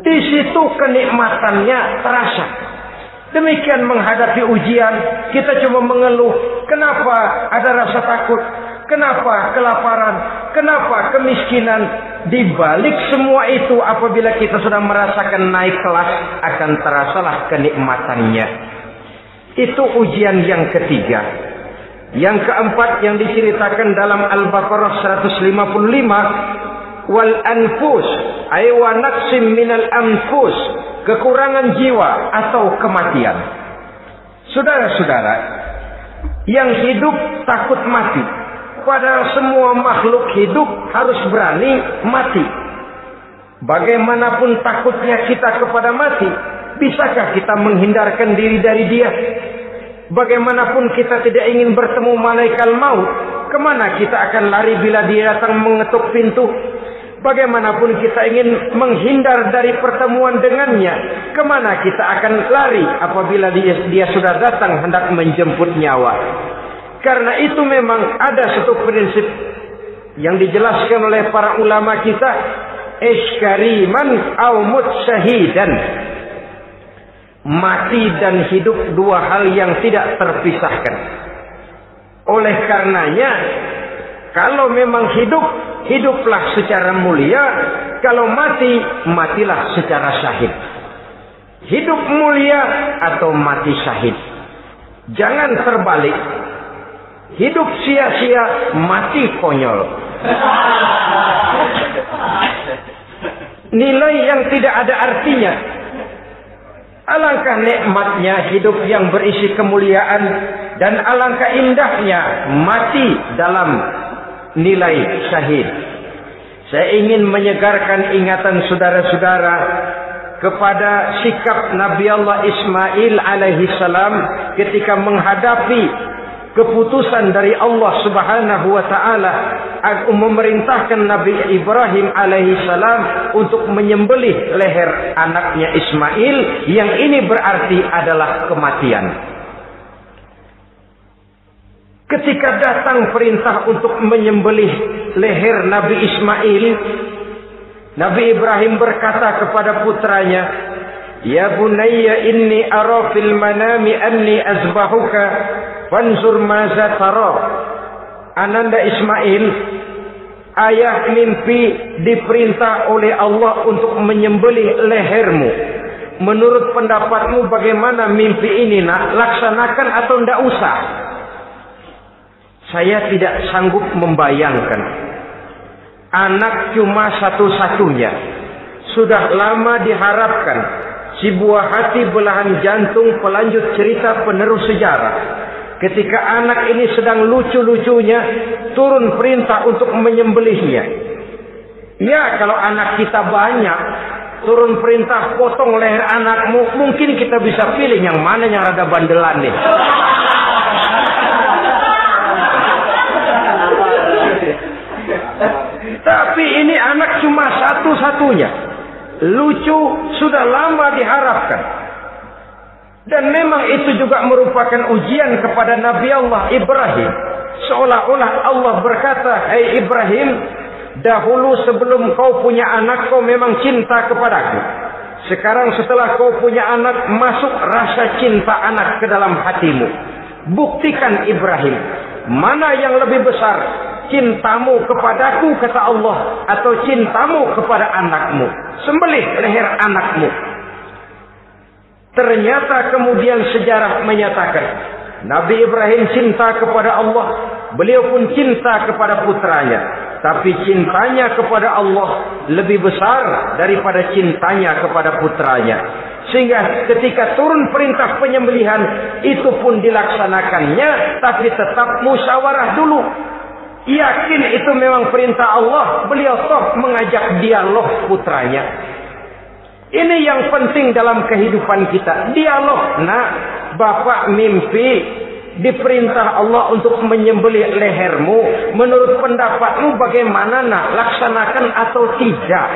Di situ kenikmatannya terasa. Demikian menghadapi ujian, kita cuma mengeluh, kenapa ada rasa takut, kenapa kelaparan, kenapa kemiskinan. Di balik semua itu, apabila kita sudah merasakan naik kelas, akan terasalah kenikmatannya. Itu ujian yang ketiga. Yang keempat yang diceritakan dalam Al-Baqarah 155, wal anfus ay wa naqsim minal anfus, kekurangan jiwa atau kematian. Saudara-saudara, yang hidup takut mati, padahal semua makhluk hidup harus berani mati. Bagaimanapun takutnya kita kepada mati, bisakah kita menghindarkan diri dari dia? Bagaimanapun kita tidak ingin bertemu malaikat maut, kemana kita akan lari bila dia datang mengetuk pintu? Bagaimanapun kita ingin menghindar dari pertemuan dengannya, kemana kita akan lari apabila dia sudah datang hendak menjemput nyawa? Karena itu memang ada satu prinsip yang dijelaskan oleh para ulama kita, iskariman au mut syahidan. Mati dan hidup dua hal yang tidak terpisahkan. Oleh karenanya, kalau memang hidup, hiduplah secara mulia. Kalau mati, matilah secara syahid. Hidup mulia atau mati syahid. Jangan terbalik. Hidup sia-sia, mati konyol. Nilai yang tidak ada artinya. Alangkah nikmatnya hidup yang berisi kemuliaan, dan alangkah indahnya mati dalam nilai syahid. Saya ingin menyegarkan ingatan saudara-saudara kepada sikap Nabi Allah Ismail alaihi salam ketika menghadapi keputusan dari Allah Subhanahu wa taala memerintahkan Nabi Ibrahim alaihi salam untuk menyembelih leher anaknya Ismail, yang ini berarti adalah kematian. Ketika datang perintah untuk menyembelih leher Nabi Ismail, Nabi Ibrahim berkata kepada putranya, "Ya bunayya inni ara fil manami anni azbahuka fanzur maza tara." Ananda Ismail, ayah mimpi diperintah oleh Allah untuk menyembelih lehermu. Menurut pendapatmu bagaimana mimpi ini nak? Laksanakan atau tidak usah? Saya tidak sanggup membayangkan. Anak cuma satu-satunya. Sudah lama diharapkan. Si buah hati belahan jantung pelanjut cerita penerus sejarah. Ketika anak ini sedang lucu-lucunya, turun perintah untuk menyembelihnya. Ya, kalau anak kita banyak, turun perintah potong leher anakmu, mungkin kita bisa pilih yang mana yang rada bandelan nih. Tapi ini anak cuma satu-satunya. Lucu, sudah lama diharapkan. Dan memang itu juga merupakan ujian kepada Nabi Allah Ibrahim. Seolah-olah Allah berkata, "Hai Ibrahim, dahulu sebelum kau punya anak, kau memang cinta kepadaku. Sekarang setelah kau punya anak, masuk rasa cinta anak ke dalam hatimu. Buktikan Ibrahim, mana yang lebih besar, cintamu kepadaku, kata Allah, atau cintamu kepada anakmu. Sembelih leher anakmu." Ternyata kemudian sejarah menyatakan Nabi Ibrahim cinta kepada Allah, beliau pun cinta kepada putranya, tapi cintanya kepada Allah lebih besar daripada cintanya kepada putranya. Sehingga ketika turun perintah penyembelihan, itu pun dilaksanakannya, tapi tetap musyawarah dulu. Yakin itu memang perintah Allah, beliau toh mengajak dialog putranya. Ini yang penting dalam kehidupan kita. Dialog. Nah, bapak mimpi diperintah Allah untuk menyembelih lehermu. Menurut pendapatmu bagaimana nak? Laksanakan atau tidak?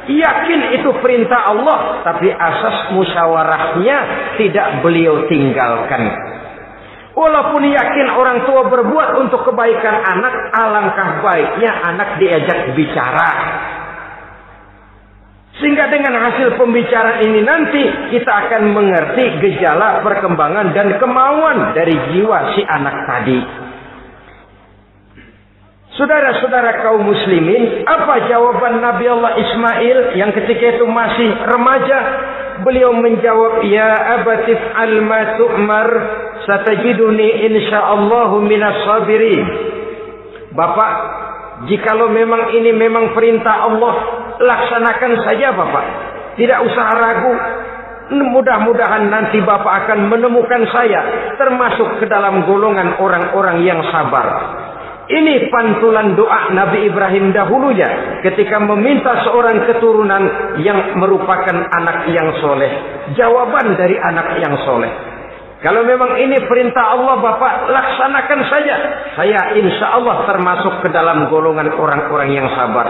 Yakin itu perintah Allah, tapi asas musyawarahnya tidak beliau tinggalkan. Walaupun yakin orang tua berbuat untuk kebaikan anak, alangkah baiknya anak diajak bicara. Sehingga dengan hasil pembicaraan ini nanti kita akan mengerti gejala perkembangan dan kemauan dari jiwa si anak tadi. Saudara-saudara kaum muslimin, apa jawaban Nabi Allah Ismail yang ketika itu masih remaja? Beliau menjawab, "Ya abatif al-ma tu'mar, satajiduni insyaallahu minas sabirin." Bapak, jikalau memang ini memang perintah Allah, laksanakan saja Bapak. Tidak usah ragu. Mudah-mudahan nanti Bapak akan menemukan saya termasuk ke dalam golongan orang-orang yang sabar. Ini pantulan doa Nabi Ibrahim dahulunya ketika meminta seorang keturunan yang merupakan anak yang soleh. Jawaban dari anak yang soleh. Kalau memang ini perintah Allah Bapak, laksanakan saja. Saya insya Allah termasuk ke dalam golongan orang-orang yang sabar.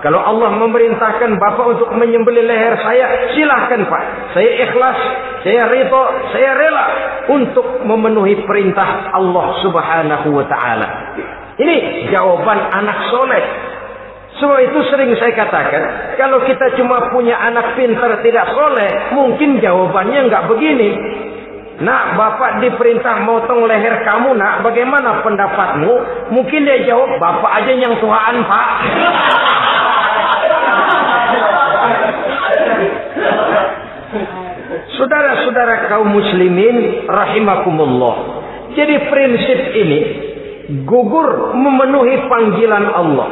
Kalau Allah memerintahkan Bapak untuk menyembelih leher saya, silahkan Pak. Saya ikhlas, saya ridho, saya rela untuk memenuhi perintah Allah Subhanahu wa ta'ala. Ini jawaban anak soleh. Sebab itu sering saya katakan, kalau kita cuma punya anak pintar tidak soleh, mungkin jawabannya nggak begini. Nak, Bapak diperintah motong leher kamu, nak, bagaimana pendapatmu? Mungkin dia jawab, Bapak aja yang tuaan, Pak. Saudara-saudara kaum muslimin rahimakumullah. Jadi prinsip ini gugur memenuhi panggilan Allah.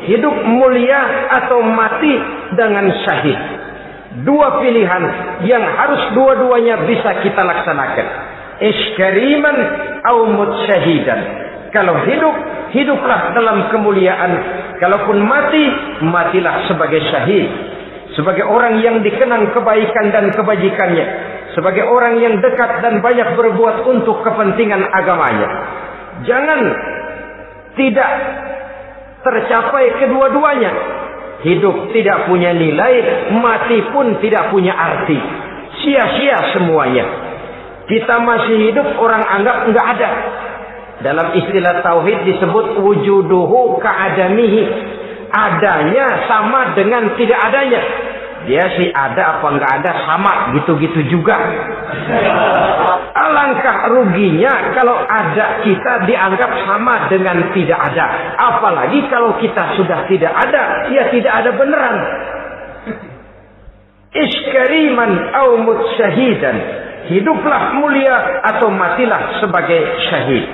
Hidup mulia atau mati dengan syahid. Dua pilihan yang harus dua-duanya bisa kita laksanakan. Iskariman au mut syahidan. Kalau hidup, hiduplah dalam kemuliaan. Kalaupun mati, matilah sebagai syahid. sebagai orang yang dikenang kebaikan dan kebajikannya, sebagai orang yang dekat dan banyak berbuat untuk kepentingan agamanya. Jangan tidak tercapai kedua-duanya. Hidup tidak punya nilai, mati pun tidak punya arti. Sia-sia semuanya. Kita masih hidup, orang anggap enggak ada. Dalam istilah tauhid disebut wujuduhu ka'adamihi. Adanya sama dengan tidak adanya. Dia sih ada apa enggak ada sama, gitu-gitu juga. Alangkah ruginya kalau ada kita dianggap sama dengan tidak ada. Apalagi kalau kita sudah tidak ada, ya tidak ada beneran. Iskariman au mut syahidan. Hiduplah mulia atau matilah sebagai syahid.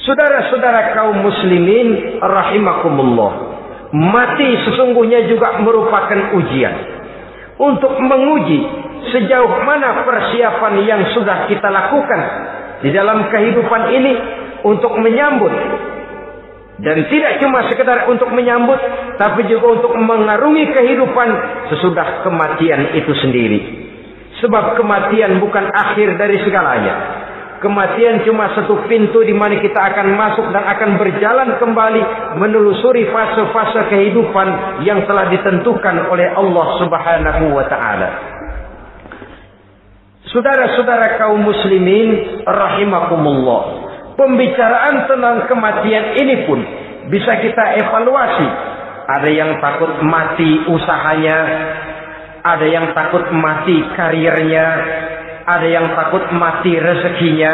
Saudara-saudara kaum muslimin rahimakumullah. Mati sesungguhnya juga merupakan ujian. Untuk menguji sejauh mana persiapan yang sudah kita lakukan di dalam kehidupan ini untuk menyambut. Dan tidak cuma sekedar untuk menyambut, tapi juga untuk mengarungi kehidupan sesudah kematian itu sendiri. Sebab kematian bukan akhir dari segalanya. Kematian cuma satu pintu di mana kita akan masuk dan akan berjalan kembali menelusuri fase-fase kehidupan yang telah ditentukan oleh Allah Subhanahu wa taala. Saudara-saudara kaum muslimin rahimakumullah. Pembicaraan tentang kematian ini pun bisa kita evaluasi. Ada yang takut mati usahanya, ada yang takut mati karirnya, ada yang takut mati rezekinya,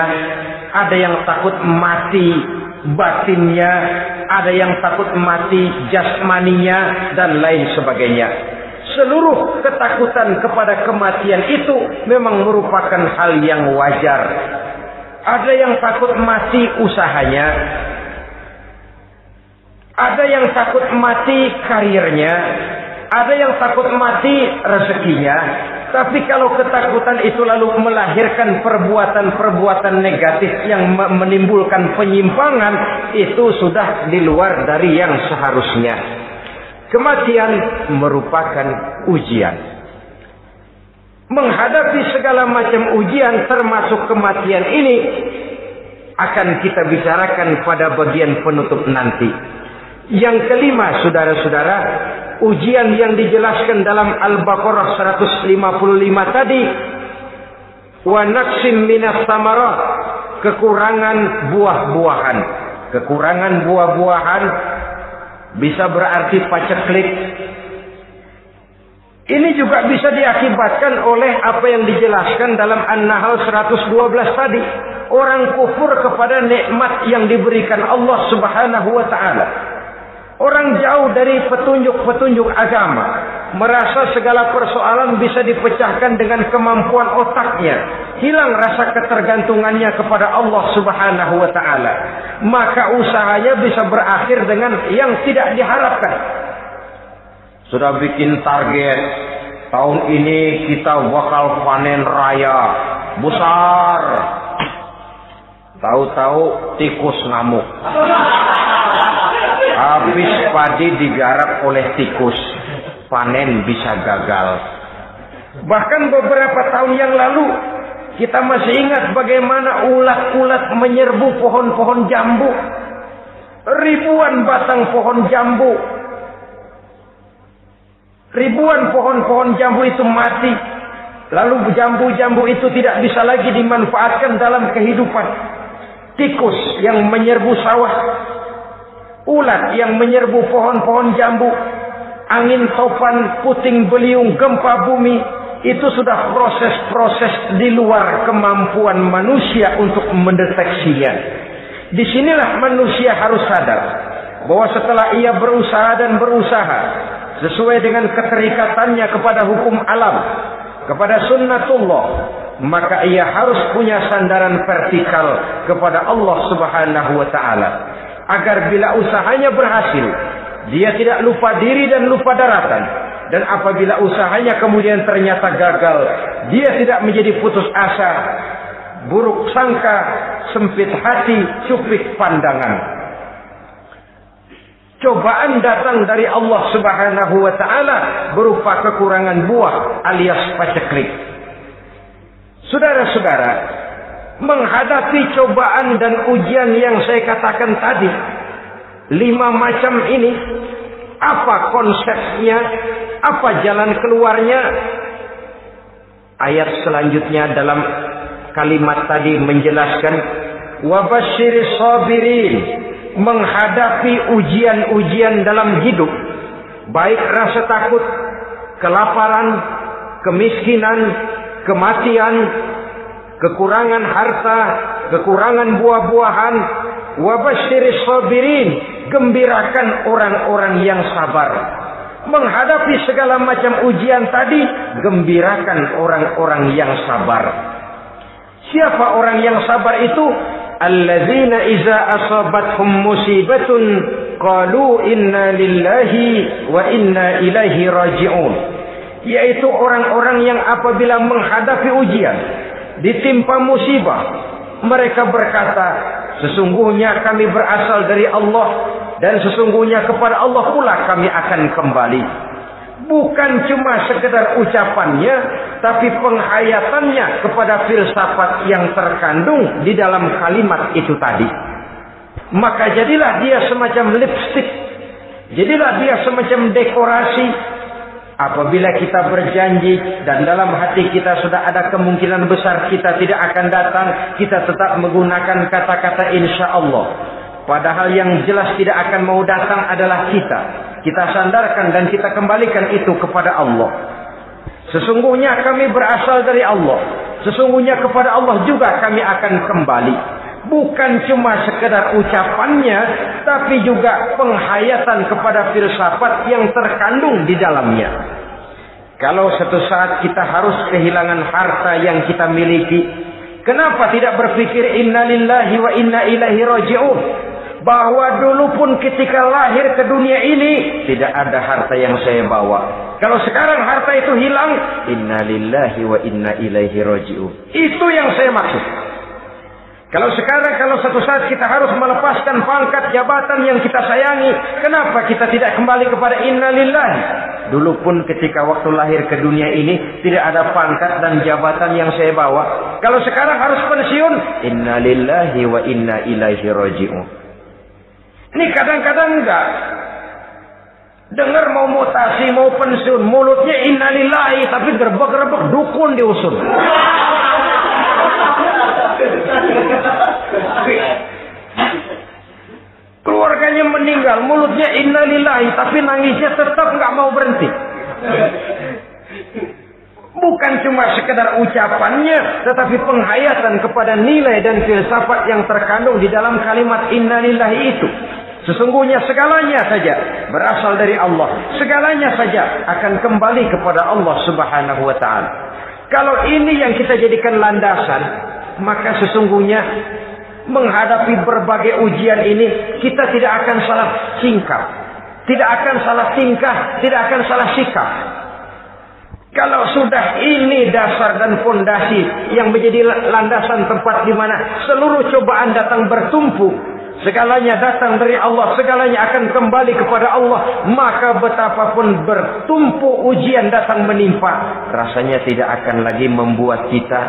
ada yang takut mati batinnya, ada yang takut mati jasmaninya, dan lain sebagainya. Seluruh ketakutan kepada kematian itu memang merupakan hal yang wajar. Ada yang takut mati usahanya, ada yang takut mati karirnya, ada yang takut mati rezekinya. Tapi kalau ketakutan itu lalu melahirkan perbuatan-perbuatan negatif yang menimbulkan penyimpangan, itu sudah di luar dari yang seharusnya. Kematian merupakan ujian. Menghadapi segala macam ujian termasuk kematian ini akan kita bicarakan pada bagian penutup nanti. Yang kelima, saudara-saudara, ujian yang dijelaskan dalam Al-Baqarah 155 tadi, wa naqsim minas samarat, kekurangan buah-buahan. Kekurangan buah-buahan bisa berarti paceklik. Ini juga bisa diakibatkan oleh apa yang dijelaskan dalam An-Nahl 112 tadi. Orang kufur kepada nikmat yang diberikan Allah Subhanahu wa taala. Orang jauh dari petunjuk-petunjuk agama, merasa segala persoalan bisa dipecahkan dengan kemampuan otaknya, hilang rasa ketergantungannya kepada Allah Subhanahu wa taala. Maka usahanya bisa berakhir dengan yang tidak diharapkan. Sudah bikin target, tahun ini kita bakal panen raya besar. Tahu-tahu tikus ngamuk. Habis padi digarap oleh tikus, panen bisa gagal. Bahkan beberapa tahun yang lalu, kita masih ingat bagaimana ulat-ulat menyerbu pohon-pohon jambu. Ribuan batang pohon jambu. Ribuan pohon-pohon jambu itu mati. Lalu jambu-jambu itu tidak bisa lagi dimanfaatkan dalam kehidupan. Tikus yang menyerbu sawah, ulat yang menyerbu pohon-pohon jambu, angin topan, puting beliung, gempa bumi, itu sudah proses-proses di luar kemampuan manusia untuk mendeteksinya. Disinilah manusia harus sadar bahwa setelah ia berusaha dan berusaha sesuai dengan keterikatannya kepada hukum alam, kepada sunnatullah, maka ia harus punya sandaran vertikal kepada Allah Subhanahu wa taala. Agar bila usahanya berhasil, dia tidak lupa diri dan lupa daratan. Dan apabila usahanya kemudian ternyata gagal, dia tidak menjadi putus asa, buruk sangka, sempit hati, cuplik pandangan. Cobaan datang dari Allah Subhanahu wa ta'ala berupa kekurangan buah alias paceklik. Saudara-saudara, menghadapi cobaan dan ujian yang saya katakan tadi, 5 macam ini, apa konsepnya, apa jalan keluarnya? Ayat selanjutnya dalam kalimat tadi menjelaskan, wabasyiris sabirin, menghadapi ujian-ujian dalam hidup, baik rasa takut, kelaparan, kemiskinan, kematian, kekurangan harta, kekurangan buah-buahan. Wabasyiris sabirin, gembirakan orang-orang yang sabar. Menghadapi segala macam ujian tadi, gembirakan orang-orang yang sabar. Siapa orang yang sabar itu? Alladzina iza asabathum musibatun qalu inna lillahi wa inna ilaihi raji'un. Yaitu orang-orang yang apabila menghadapi ujian, ditimpa musibah, mereka berkata, sesungguhnya kami berasal dari Allah dan sesungguhnya kepada Allah pula kami akan kembali. Bukan cuma sekedar ucapannya, tapi penghayatannya kepada filsafat yang terkandung di dalam kalimat itu tadi. Maka jadilah dia semacam lipstik, jadilah dia semacam dekorasi. Apabila kita berjanji dan dalam hati kita sudah ada kemungkinan besar kita tidak akan datang, kita tetap menggunakan kata-kata insya Allah. Padahal yang jelas tidak akan mau datang adalah kita. Kita sandarkan dan kita kembalikan itu kepada Allah. Sesungguhnya kami berasal dari Allah. Sesungguhnya kepada Allah juga kami akan kembali. Bukan cuma sekedar ucapannya, tapi juga penghayatan kepada filsafat yang terkandung di dalamnya. Kalau suatu saat kita harus kehilangan harta yang kita miliki, kenapa tidak berpikir inna lillahi wa inna ilaihi raji'un? Bahwa dulu pun ketika lahir ke dunia ini tidak ada harta yang saya bawa. Kalau sekarang harta itu hilang, inna lillahi wa inna ilaihi raji'un. Itu yang saya maksud. Kalau sekarang, kalau suatu saat kita harus melepaskan pangkat jabatan yang kita sayangi, kenapa kita tidak kembali kepada inna lillahi? Dulu pun ketika waktu lahir ke dunia ini tidak ada pangkat dan jabatan yang saya bawa. Kalau sekarang harus pensiun, inna lillahi wa inna ilaihi raji'un. Ini kadang-kadang enggak dengar mau mutasi, mau pensiun, mulutnya inna lillahi, tapi gerbek-gerbek dukun diusul. Keluarganya meninggal, mulutnya innalillahi, tapi nangisnya tetap nggak mau berhenti. Bukan cuma sekedar ucapannya, tetapi penghayatan kepada nilai dan filsafat yang terkandung di dalam kalimat innalillahi itu. Sesungguhnya segalanya saja berasal dari Allah. Segalanya saja akan kembali kepada Allah Subhanahu wa ta'ala. Kalau ini yang kita jadikan landasan, maka sesungguhnya menghadapi berbagai ujian ini kita tidak akan salah singkap, tidak akan salah tingkah, tidak akan salah sikap. Kalau sudah ini dasar dan fondasi yang menjadi landasan tempat di mana seluruh cobaan datang bertumpu, segalanya datang dari Allah, segalanya akan kembali kepada Allah, maka betapapun bertumpu ujian datang menimpa, rasanya tidak akan lagi membuat kita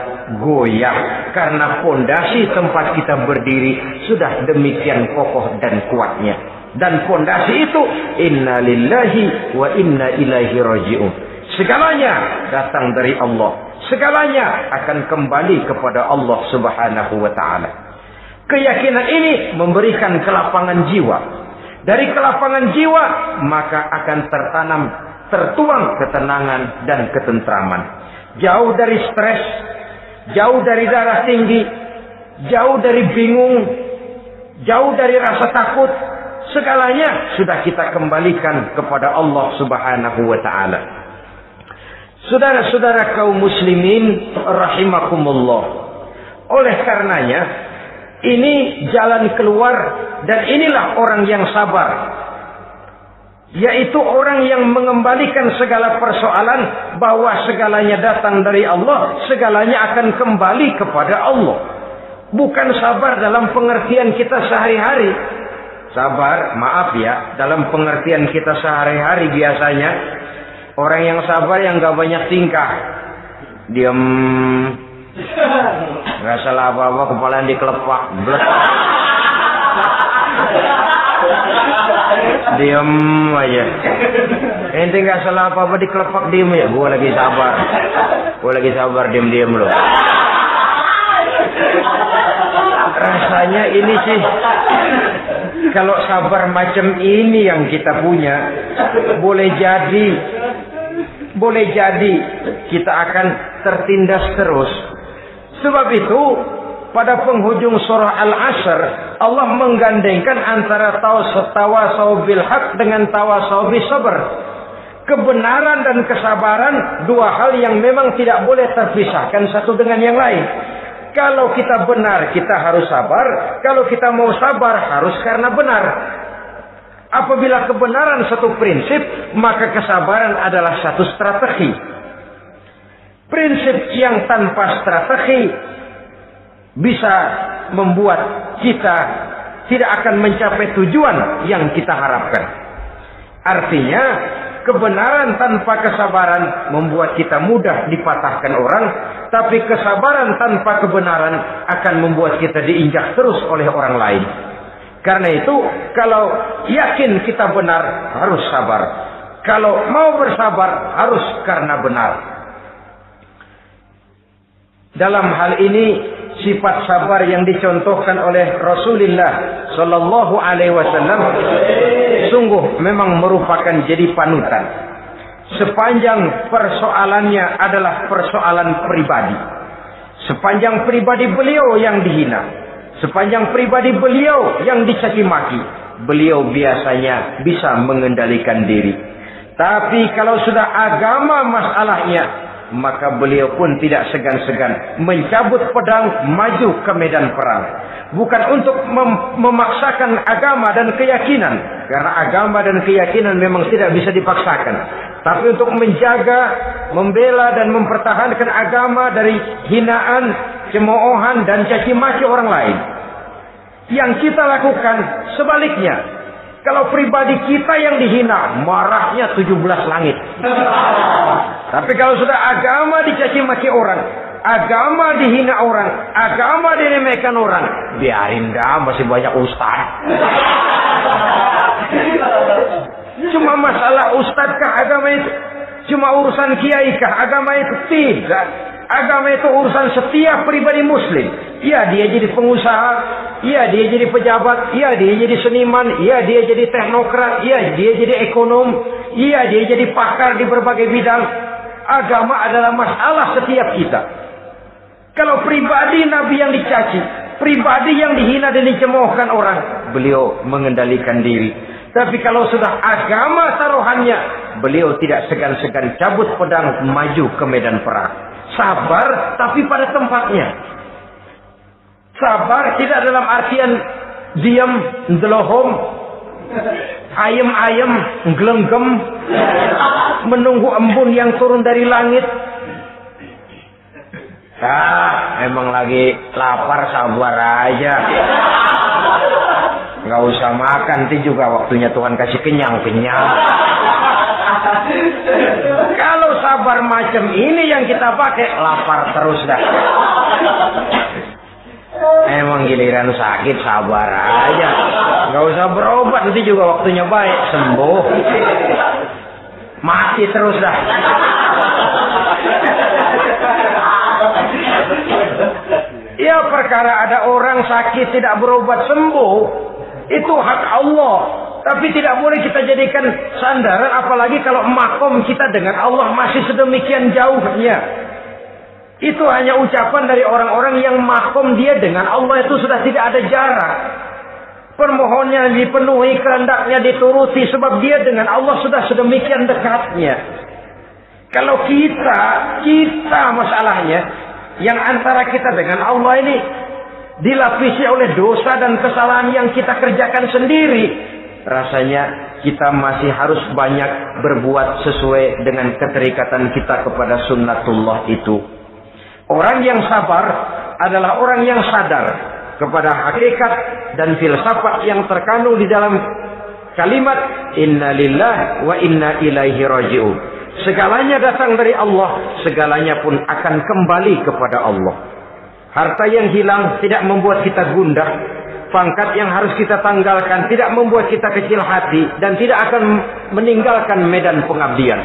goyah, karena fondasi tempat kita berdiri sudah demikian kokoh dan kuatnya. Dan fondasi itu inna lillahi wa inna ilaihi raji'un. Segalanya datang dari Allah, segalanya akan kembali kepada Allah Subhanahu wa ta'ala. Keyakinan ini memberikan kelapangan jiwa. Dari kelapangan jiwa, maka akan tertuang ketenangan dan ketentraman. Jauh dari stres, jauh dari darah tinggi, jauh dari bingung, jauh dari rasa takut. Segalanya sudah kita kembalikan kepada Allah Subhanahu wa ta'ala. Saudara-saudara kaum muslimin rahimakumullah. Oleh karenanya, ini jalan keluar dan inilah orang yang sabar. Yaitu orang yang mengembalikan segala persoalan bahwa segalanya datang dari Allah, segalanya akan kembali kepada Allah. Bukan sabar dalam pengertian kita sehari-hari. Sabar, maaf ya, dalam pengertian kita sehari-hari biasanya orang yang sabar yang gak banyak tingkah, diam, nggak salah apa-apa, kepala yang dikelepak, blek, diam aja. Ente nggak salah apa-apa dikelepak, diem ya. Gue lagi sabar, diem loh. Rasanya ini sih, kalau sabar macam ini yang kita punya, boleh jadi kita akan tertindas terus. Sebab itu pada penghujung surah Al-Asr Allah menggandengkan antara tawasau bil haq dengan tawasau bis sabr. Kebenaran dan kesabaran dua hal yang memang tidak boleh terpisahkan satu dengan yang lain. Kalau kita benar, kita harus sabar. Kalau kita mau sabar, harus karena benar. Apabila kebenaran satu prinsip, maka kesabaran adalah satu strategi. Prinsip yang tanpa strategi bisa membuat kita tidak akan mencapai tujuan yang kita harapkan. Artinya, kebenaran tanpa kesabaran membuat kita mudah dipatahkan orang, tapi kesabaran tanpa kebenaran akan membuat kita diinjak terus oleh orang lain. Karena itu, kalau yakin kita benar, harus sabar. Kalau mau bersabar, harus karena benar. Dalam hal ini, sifat sabar yang dicontohkan oleh Rasulullah Sallallahu Alaihi Wasallam sungguh memang merupakan jadi panutan. Sepanjang persoalannya adalah persoalan pribadi, sepanjang pribadi beliau yang dihina, sepanjang pribadi beliau yang dicaci maki, beliau biasanya bisa mengendalikan diri. Tapi kalau sudah agama masalahnya, maka beliau pun tidak segan-segan mencabut pedang, maju ke medan perang. Bukan untuk memaksakan agama dan keyakinan, karena agama dan keyakinan memang tidak bisa dipaksakan, tapi untuk menjaga, membela dan mempertahankan agama dari hinaan, cemoohan dan caci maki orang lain. Yang kita lakukan sebaliknya. Kalau pribadi kita yang dihina, marahnya 17 langit. Tapi kalau sudah agama dicaci maki orang, agama dihina orang, agama diremehkan orang, biarin dah, masih banyak ustaz. Cuma masalah ustadkah agama itu? Cuma urusan kiaikah agama itu? Tidak. Agama itu urusan setiap pribadi muslim. Ya dia jadi pengusaha, ya dia jadi pejabat, ya dia jadi seniman, ya dia jadi teknokrat, ya dia jadi ekonom, ya dia jadi pakar di berbagai bidang. Agama adalah masalah setiap kita. Kalau pribadi Nabi yang dicaci, pribadi yang dihina dan dicemoohkan orang, beliau mengendalikan diri. Tapi kalau sudah agama taruhannya, beliau tidak segan-segan cabut pedang, maju ke medan perang. Sabar tapi pada tempatnya. Sabar tidak dalam artian diam, ndelohom, ayem-ayem, nggelenggem, menunggu embun yang turun dari langit. Emang lagi lapar, sabar aja. Nggak usah makan, nanti juga waktunya Tuhan kasih kenyang-kenyang. Kalau sabar macam ini yang kita pakai, lapar terus dah. Emang giliran sakit, sabar aja. Nggak usah berobat, nanti juga waktunya baik, sembuh. Mati terus dah. Ya perkara ada orang sakit tidak berobat sembuh, itu hak Allah. Tapi tidak boleh kita jadikan sandaran, apalagi kalau makom kita dengan Allah masih sedemikian jauhnya. Itu hanya ucapan dari orang-orang yang makom dia dengan Allah itu sudah tidak ada jarak. Permohonannya dipenuhi, kehendaknya dituruti, sebab dia dengan Allah sudah sedemikian dekatnya. Kalau kita masalahnya, yang antara kita dengan Allah ini dilapisi oleh dosa dan kesalahan yang kita kerjakan sendiri, rasanya kita masih harus banyak berbuat sesuai dengan keterikatan kita kepada sunnatullah itu. Orang yang sabar adalah orang yang sadar kepada hakikat dan filsafat yang terkandung di dalam kalimat inna lillahi wa inna ilaihi raji'un. Segalanya datang dari Allah, segalanya pun akan kembali kepada Allah. Harta yang hilang tidak membuat kita gundah, pangkat yang harus kita tanggalkan tidak membuat kita kecil hati, dan tidak akan meninggalkan medan pengabdian.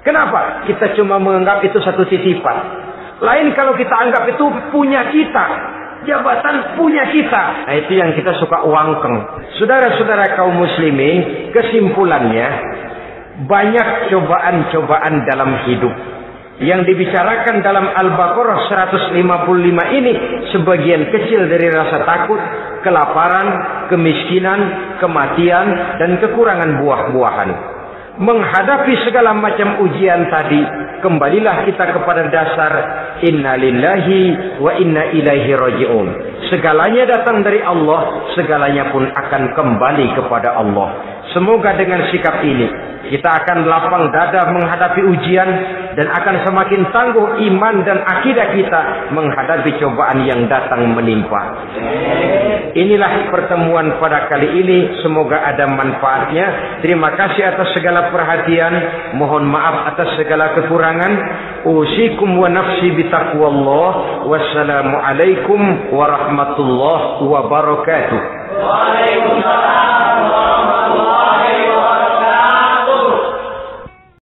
Kenapa? Kita cuma menganggap itu satu titipan. Lain kalau kita anggap itu punya kita, jabatan punya kita. Nah, itu yang kita suka uangkeng. Saudara-saudara kaum muslimin, kesimpulannya banyak cobaan-cobaan dalam hidup. Yang dibicarakan dalam Al-Baqarah 155 ini sebagian kecil dari rasa takut, kelaparan, kemiskinan, kematian, dan kekurangan buah-buahan. Menghadapi segala macam ujian tadi, kembalilah kita kepada dasar inna lillahi wa inna ilaihi raji'un. Segalanya datang dari Allah, segalanya pun akan kembali kepada Allah. Semoga dengan sikap ini kita akan lapang dada menghadapi ujian, dan akan semakin tangguh iman dan akidah kita menghadapi cobaan yang datang menimpa. Inilah pertemuan pada kali ini. Semoga ada manfaatnya. Terima kasih atas segala perhatian. Mohon maaf atas segala kekurangan. Usikum wa nafsi bitaqwallah. Wassalamualaikum warahmatullahi wabarakatuh. Waalaikumsalam.